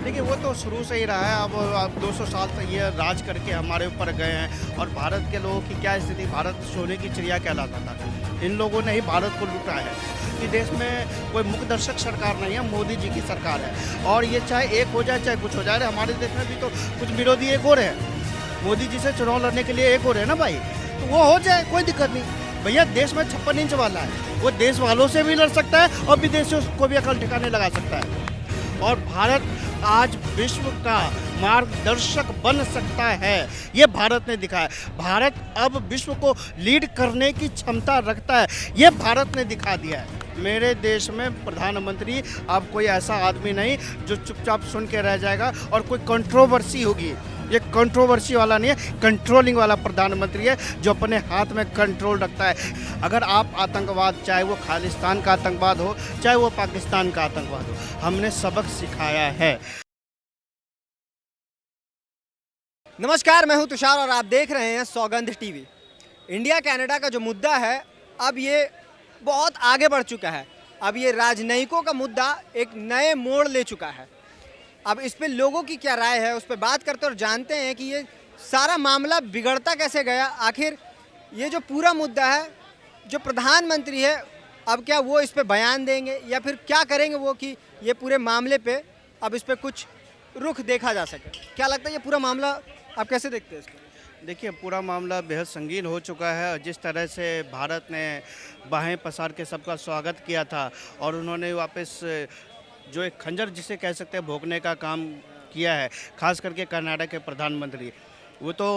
देखिए वो तो शुरू से ही रहा है। अब 200 साल तक ये राज करके हमारे ऊपर गए हैं और भारत के लोगों की क्या स्थिति, भारत सोने की चिड़िया कहलाता था। इन लोगों ने ही भारत को लूटा है। कि देश में कोई मुखदर्शक सरकार नहीं है, मोदी जी की सरकार है। और ये चाहे एक हो जाए चाहे कुछ हो जाए, हमारे देश में भी तो कुछ विरोधी एक और है। मोदी जी से चुनाव लड़ने के लिए एक और है ना भाई, तो वो हो जाए, कोई दिक्कत नहीं। भैया देश में 56 इंच वाला है, वो देश वालों से भी लड़ सकता है और विदेशियों को भी अकल ठिकाने लगा सकता है। और भारत आज विश्व का मार्गदर्शक बन सकता है, ये भारत ने दिखाया। भारत अब विश्व को लीड करने की क्षमता रखता है, ये भारत ने दिखा दिया है। मेरे देश में प्रधानमंत्री अब कोई ऐसा आदमी नहीं जो चुपचाप सुन के रह जाएगा और कोई कंट्रोवर्सी होगी। ये कंट्रोवर्सी वाला नहीं है, कंट्रोलिंग वाला प्रधानमंत्री है जो अपने हाथ में कंट्रोल रखता है। अगर आप आतंकवाद, चाहे वो खालिस्तान का आतंकवाद हो चाहे वो पाकिस्तान का आतंकवाद हो, हमने सबक सिखाया है। नमस्कार, मैं हूं तुषार और आप देख रहे हैं सौगंध टीवी। इंडिया कनाडा का जो मुद्दा है अब ये बहुत आगे बढ़ चुका है। अब ये राजनयिकों का मुद्दा एक नए मोड़ ले चुका है। अब इस पे लोगों की क्या राय है उस पर बात करते और जानते हैं कि ये सारा मामला बिगड़ता कैसे गया। आखिर ये जो पूरा मुद्दा है, जो प्रधानमंत्री है, अब क्या वो इस पे बयान देंगे या फिर क्या करेंगे वो कि ये पूरे मामले पे अब इस पे कुछ रुख देखा जा सके। क्या लगता है ये पूरा मामला आप कैसे देखते हैं इसको? देखिए पूरा मामला बेहद संगीन हो चुका है और जिस तरह से भारत ने बाहें पसार के सबका स्वागत किया था और उन्होंने वापस जो एक खंजर जिसे कह सकते हैं भोंकने का काम किया है, खास करके कनाडा के प्रधानमंत्री। वो तो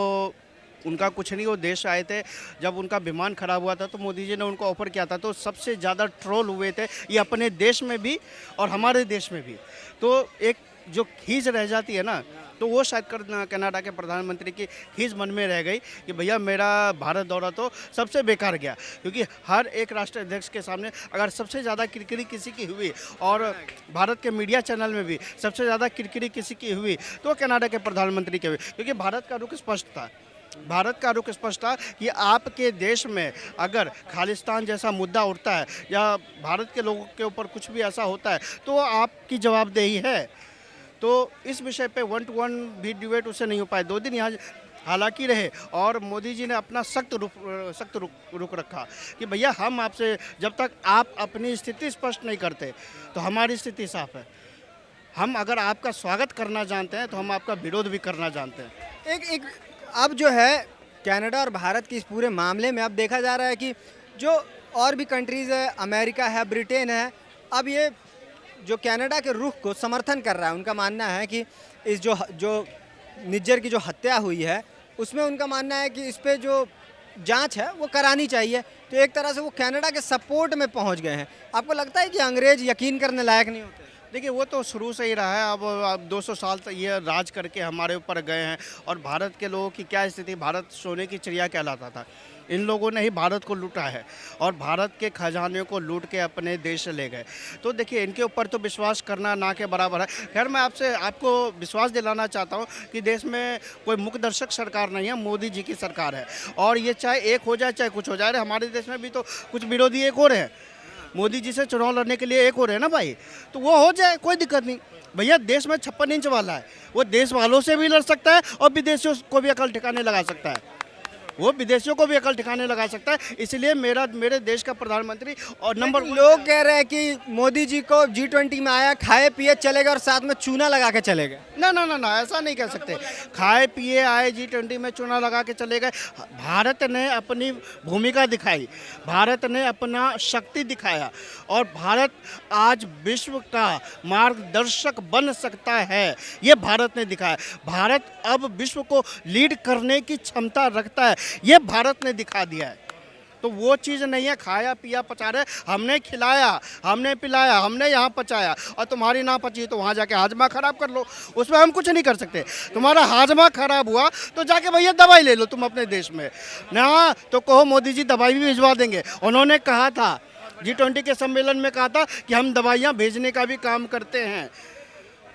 उनका कुछ नहीं, वो देश आए थे, जब उनका विमान खराब हुआ था तो मोदी जी ने उनको ऑफर किया था, तो सबसे ज़्यादा ट्रोल हुए थे ये अपने देश में भी और हमारे देश में भी। तो एक जो खींच रह जाती है ना, तो वो शायद कनाडा के प्रधानमंत्री की खींच मन में रह गई कि भैया मेरा भारत दौरा तो सबसे बेकार गया। क्योंकि हर एक राष्ट्राध्यक्ष के सामने अगर सबसे ज़्यादा किरकिरी किसी की हुई और भारत के मीडिया चैनल में भी सबसे ज़्यादा किरकिरी किसी की हुई तो कनाडा के प्रधानमंत्री की हुई। क्योंकि भारत का रुख स्पष्ट था, भारत का रुख स्पष्ट था कि आपके देश में अगर खालिस्तान जैसा मुद्दा उठता है या भारत के लोगों के ऊपर कुछ भी ऐसा होता है तो आपकी जवाबदेही है। तो इस विषय पे 1 to 1 भी डिबेट उससे नहीं हो पाए। 2 दिन यहाँ हालांकि रहे और मोदी जी ने अपना सख्त रुख रखा कि भैया हम आपसे, जब तक आप अपनी स्थिति स्पष्ट नहीं करते तो हमारी स्थिति साफ है। हम अगर आपका स्वागत करना जानते हैं तो हम आपका विरोध भी करना जानते हैं। एक अब जो है कनाडा और भारत के इस पूरे मामले में अब देखा जा रहा है कि जो और भी कंट्रीज़ है, अमेरिका है, ब्रिटेन है, अब ये जो कनाडा के रुख को समर्थन कर रहा है। उनका मानना है कि इस जो निज्जर की जो हत्या हुई है उसमें उनका मानना है कि इस पे जो जांच है वो करानी चाहिए। तो एक तरह से वो कनाडा के सपोर्ट में पहुंच गए हैं। आपको लगता है कि अंग्रेज यकीन करने लायक नहीं होते? देखिए वो तो शुरू से ही रहा है। अब 200 साल तक ये राज करके हमारे ऊपर गए हैं और भारत के लोगों की क्या स्थिति, भारत सोने की चिड़िया कहलाता था। इन लोगों ने ही भारत को लूटा है और भारत के खजाने को लूट के अपने देश से ले गए। तो देखिए इनके ऊपर तो विश्वास करना ना के बराबर है। खैर मैं आपको विश्वास दिलाना चाहता हूँ कि देश में कोई मुखदर्शक सरकार नहीं है, मोदी जी की सरकार है। और ये चाहे एक हो जाए चाहे कुछ हो जाए, हमारे देश में भी तो कुछ विरोधी एक और है। मोदी जी से चुनाव लड़ने के लिए एक और है ना भाई, तो वो हो जाए, कोई दिक्कत नहीं। भैया देश में 56 इंच वाला है, वो देश वालों से भी लड़ सकता है और विदेशियों को भी अकल ठिकाने लगा सकता है। वो विदेशियों को भी अकल ठिकाने लगा सकता है। इसलिए मेरे देश का प्रधानमंत्री और नंबर लोग कह रहे हैं कि मोदी जी को G20 में आया, खाए पिए चलेगा और साथ में चूना लगा के चले गए। ना, ऐसा नहीं कह सकते। खाए पिए आए, G20 में चूना लगा के चले गए। भारत ने अपनी भूमिका दिखाई, भारत ने अपना शक्ति दिखाया और भारत आज विश्व का मार्गदर्शक बन सकता है, ये भारत ने दिखाया। भारत अब विश्व को लीड करने की क्षमता रखता है, ये भारत ने दिखा दिया है। तो वो चीज़ नहीं है खाया पिया पचा रहे। हमने खिलाया, हमने पिलाया, हमने यहाँ पचाया और तुम्हारी ना पची तो वहाँ जाके हाजमा ख़राब कर लो, उसमें हम कुछ नहीं कर सकते। तुम्हारा हाजमा ख़राब हुआ तो जाके भैया दवाई ले लो तुम अपने देश में ना, तो कहो मोदी जी दवाई भी भिजवा देंगे। उन्होंने कहा था G20 के सम्मेलन में कहा था कि हम दवाइयाँ भेजने का भी काम करते हैं।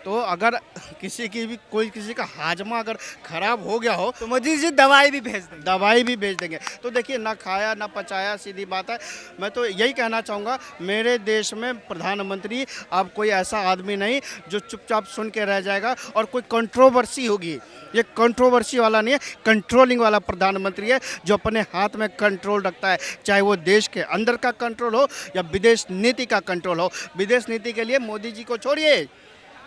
तो अगर किसी की भी कोई किसी का हाजमा अगर खराब हो गया हो तो मोदी जी दवाई भी भेज देंगे। दवाई भी भेज देंगे। तो देखिए ना खाया ना पचाया, सीधी बात है। मैं तो यही कहना चाहूँगा, मेरे देश में प्रधानमंत्री अब कोई ऐसा आदमी नहीं जो चुपचाप सुन के रह जाएगा और कोई कंट्रोवर्सी होगी। ये कंट्रोवर्सी वाला नहीं है, कंट्रोलिंग वाला प्रधानमंत्री है जो अपने हाथ में कंट्रोल रखता है, चाहे वो देश के अंदर का कंट्रोल हो या विदेश नीति का कंट्रोल हो। विदेश नीति के लिए मोदी जी को छोड़िए,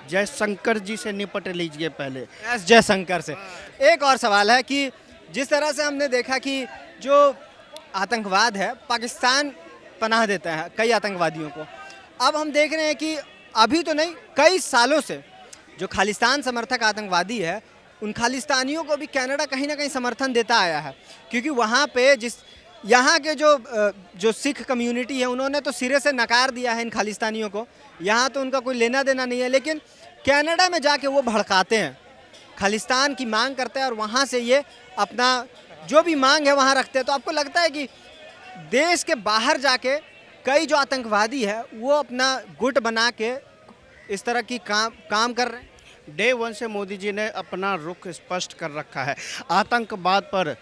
जयशंकर जी से निपट लीजिए पहले। एस जयशंकर से। एक और सवाल है कि जिस तरह से हमने देखा कि जो आतंकवाद है, पाकिस्तान पनाह देता है कई आतंकवादियों को। अब हम देख रहे हैं कि अभी तो नहीं, कई सालों से जो खालिस्तान समर्थक आतंकवादी है, उन खालिस्तानियों को भी कनाडा कहीं ना कहीं समर्थन देता आया है, क्योंकि वहाँ पे यहाँ के जो सिख कम्युनिटी है, उन्होंने तो सिरे से नकार दिया है इन खालिस्तानियों को। यहाँ तो उनका कोई लेना देना नहीं है, लेकिन कनाडा में जाके वो भड़काते हैं, खालिस्तान की मांग करते हैं और वहाँ से ये अपना जो भी मांग है वहाँ रखते हैं। तो आपको लगता है कि देश के बाहर जाके कई जो आतंकवादी है वो अपना गुट बना के इस तरह की काम कर रहे हैं? डे वन से मोदी जी ने अपना रुख स्पष्ट कर रखा है। आतंकवाद पर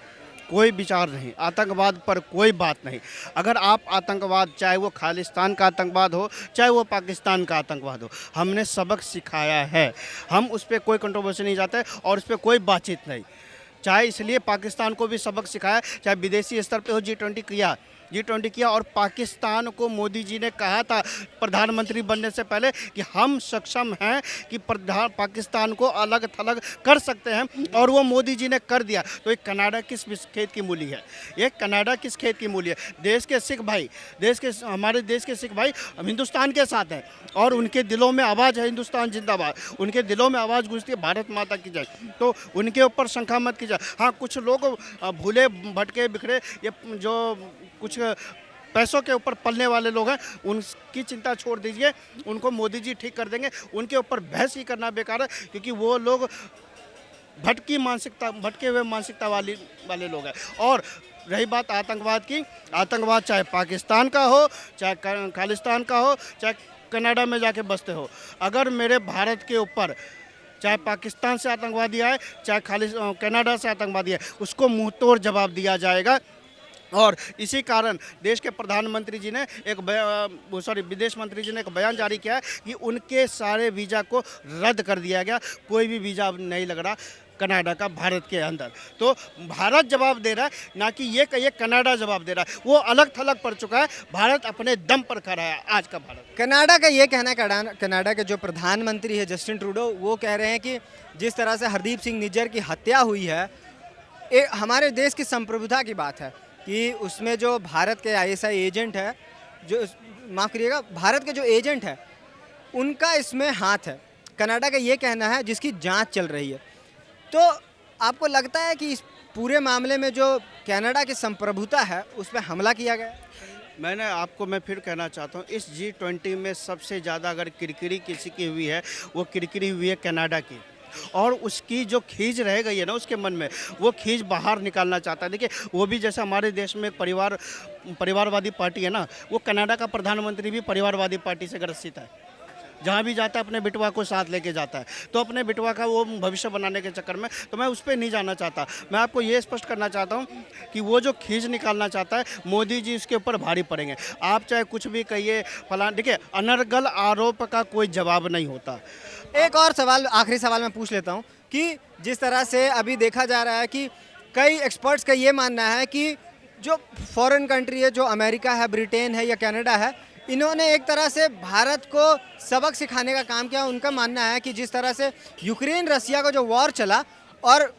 कोई विचार नहीं, आतंकवाद पर कोई बात नहीं। अगर आप आतंकवाद, चाहे वो खालिस्तान का आतंकवाद हो, चाहे वो पाकिस्तान का आतंकवाद हो, हमने सबक सिखाया है। हम उस पर कोई कंट्रोवर्सी नहीं जाते और उस पर कोई बातचीत नहीं। चाहे इसलिए पाकिस्तान को भी सबक सिखाया, चाहे विदेशी स्तर पे हो, G20 किया और पाकिस्तान को मोदी जी ने कहा था प्रधानमंत्री बनने से पहले कि हम सक्षम हैं कि पाकिस्तान को अलग थलग कर सकते हैं, और वो मोदी जी ने कर दिया। तो ये कनाडा किस खेत की मूली है? ये कनाडा किस खेत की मूली है? देश के सिख भाई, हमारे देश के सिख भाई हम हिंदुस्तान के साथ हैं और उनके दिलों में आवाज़ है हिंदुस्तान जिंदाबाद। उनके दिलों में आवाज़ गूंजती है भारत माता की जय। तो उनके ऊपर शंका मत कीजिए। हाँ, कुछ लोग भूले भटके बिखरे, ये जो कुछ पैसों के ऊपर पलने वाले लोग हैं, उनकी चिंता छोड़ दीजिए, उनको मोदी जी ठीक कर देंगे। उनके ऊपर बहस ही करना बेकार है, क्योंकि वो लोग भटके हुए मानसिकता वाले लोग हैं। और रही बात आतंकवाद की, आतंकवाद चाहे पाकिस्तान का हो, चाहे खालिस्तान का हो, चाहे कनाडा में जाके बसते हो, अगर मेरे भारत के ऊपर चाहे पाकिस्तान से आतंकवादी आए, चाहे कनाडा से आतंकवादी आए, उसको मुंह तोड़ जवाब दिया जाएगा। और इसी कारण देश के प्रधानमंत्री जी ने विदेश मंत्री जी ने एक बयान जारी किया है कि उनके सारे वीज़ा को रद्द कर दिया गया। कोई भी वीज़ा नहीं लग रहा कनाडा का भारत के अंदर। तो भारत जवाब दे रहा है, ना कि ये कनाडा जवाब दे रहा है। वो अलग थलग पड़ चुका है, भारत अपने दम पर खड़ा है आज का भारत। कनाडा का ये कहना है, कनाडा के जो प्रधानमंत्री है जस्टिन ट्रूडो, वो कह रहे हैं कि जिस तरह से हरदीप सिंह निज्जर की हत्या हुई है, हमारे देश की संप्रभुता की बात है कि उसमें जो भारत के ISI एजेंट है, जो माफ़ करिएगा, भारत के जो एजेंट है उनका इसमें हाथ है। कनाडा का ये कहना है, जिसकी जांच चल रही है। तो आपको लगता है कि इस पूरे मामले में जो कनाडा की संप्रभुता है उस पर हमला किया गया? मैं फिर कहना चाहता हूँ, इस G20 में सबसे ज़्यादा अगर किरकिरी किसी की हुई है, वो किरकिरी हुई है कनाडा की। और उसकी जो खींच रह गई है ना उसके मन में, वो खींच बाहर निकालना चाहता है। देखिए, वो भी जैसे हमारे देश में परिवारवादी पार्टी है ना, वो कनाडा का प्रधानमंत्री भी परिवारवादी पार्टी से ग्रसित है। जहाँ भी जाता है अपने बिटवा को साथ लेके जाता है। तो अपने बिटवा का वो भविष्य बनाने के चक्कर में, तो मैं उस पर नहीं जाना चाहता। मैं आपको ये स्पष्ट करना चाहता हूँ कि वो जो खींच निकालना चाहता है, मोदी जी इसके ऊपर भारी पड़ेंगे। आप चाहे कुछ भी कहिए फलान, देखिए अनर्गल आरोप का कोई जवाब नहीं होता। एक और सवाल, आखिरी सवाल मैं पूछ लेता हूँ कि जिस तरह से अभी देखा जा रहा है कि कई एक्सपर्ट्स का ये मानना है कि जो फॉरेन कंट्री है, जो अमेरिका है, ब्रिटेन है या कनाडा है, इन्होंने एक तरह से भारत को सबक सिखाने का काम किया। उनका मानना है कि जिस तरह से यूक्रेन रसिया का जो वॉर चला, और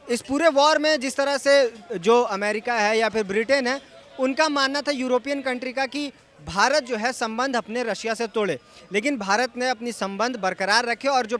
इस पूरे वॉर में जिस तरह से जो अमेरिका है या फिर ब्रिटेन है, उनका मानना था यूरोपियन कंट्री का कि भारत जो है संबंध अपने रशिया से तोड़े, लेकिन भारत ने अपनी संबंध बरकरार रखे और जो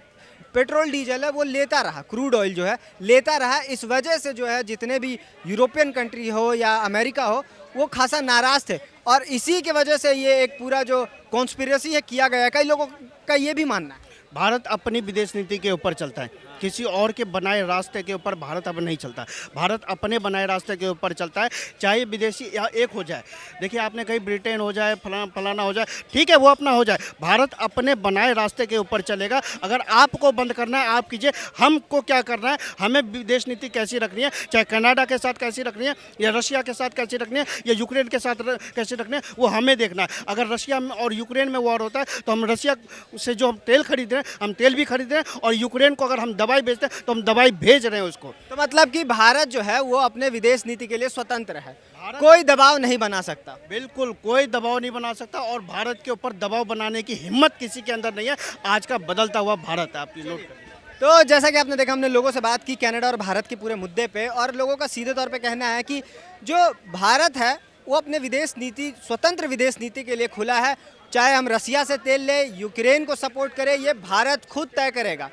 पेट्रोल डीजल है वो लेता रहा, क्रूड ऑयल जो है लेता रहा। इस वजह से जो है जितने भी यूरोपियन कंट्री हो या अमेरिका हो, वो खासा नाराज़ थे, और इसी की वजह से ये एक पूरा जो कॉन्स्पिरेसी है किया गया है। कई लोगों का ये भी मानना है। भारत अपनी विदेश नीति के ऊपर चलता है, किसी और के बनाए रास्ते के ऊपर भारत अब नहीं चलता। भारत अपने बनाए रास्ते के ऊपर चलता है, चाहे विदेशी या एक हो जाए। देखिए आपने कहीं ब्रिटेन हो जाए, फलाना हो जाए, ठीक है वो अपना हो जाए, भारत अपने बनाए रास्ते के ऊपर चलेगा। अगर आपको बंद करना है आप कीजिए, हमको क्या करना है, हमें विदेश नीति कैसी रखनी है, चाहे कनाडा के साथ कैसी रखनी है, या रशिया के साथ कैसी रखनी है, या यूक्रेन के साथ कैसे रखनी है, वो हमें देखना है। अगर रशिया में और यूक्रेन में वॉर होता है तो हम रशिया से जो हम तेल खरीद रहे हैं हम तेल भी खरीद रहे हैं, और यूक्रेन को अगर हम दवाई भेजते हैं तो हम दवाई भेज रहे हैं उसको। तो मतलब कि भारत जो है वो अपने विदेश नीति के लिए स्वतंत्र है, कोई दबाव नहीं बना सकता। बिल्कुल कोई दबाव नहीं बना सकता, और भारत के ऊपर दबाव बनाने की हिम्मत किसी के अंदर नहीं है। आज का बदलता हुआ भारत है, आपकी नोट करिए। तो जैसा कि आपने देखा, हमने लोगों से बात की कनाडा और भारत के पूरे मुद्दे पे, और लोगों का सीधे तौर पे कहना है कि जो भारत है वो अपने विदेश नीति, स्वतंत्र विदेश नीति के लिए खुला है। चाहे हम रसिया से तेल ले, यूक्रेन को सपोर्ट करें, ये भारत खुद तय करेगा,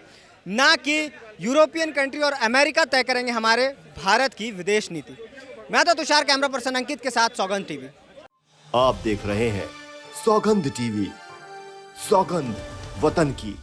ना कि यूरोपियन कंट्री और अमेरिका तय करेंगे हमारे भारत की विदेश नीति। मैं तो तुषार, कैमरा पर्सन अंकित के साथ सौगंध टीवी। आप देख रहे हैं सौगंध टीवी, सौगंध वतन की।